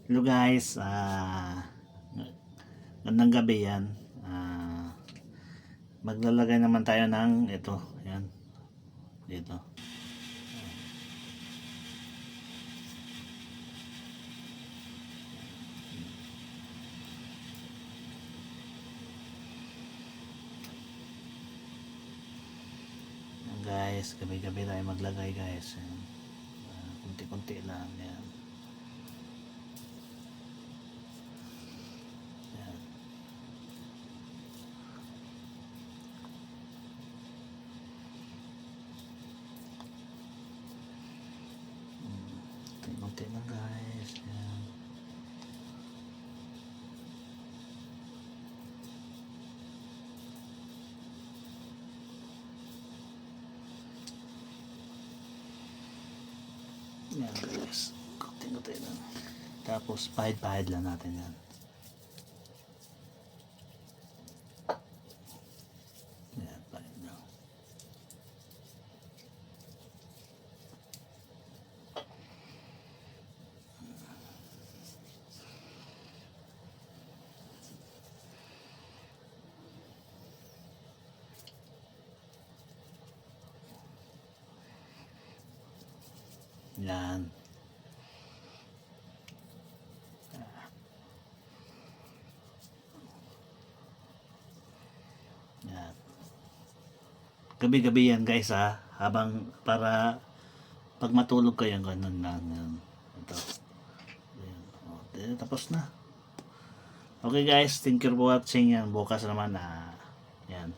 Hello guys, gandang gabi yan. Maglalagay naman tayo ng ito, yan, dito. Yan guys, gabi-gabi tayo maglagay guys. Yan. Kunti-kunti lang yan. Yan. Kunti-kunti lang guys. Yan. Yan guys, kunti-kunti lang. Tapos pahid-pahid lang natin yan. Yan, pahid lang. Yan. Yan. Gabi-gabi yan guys habang para pag matulog kayo ganun lang yan. Ito. Yan. Tapos na. Okay guys, thank you for watching yan. Bukas naman yan.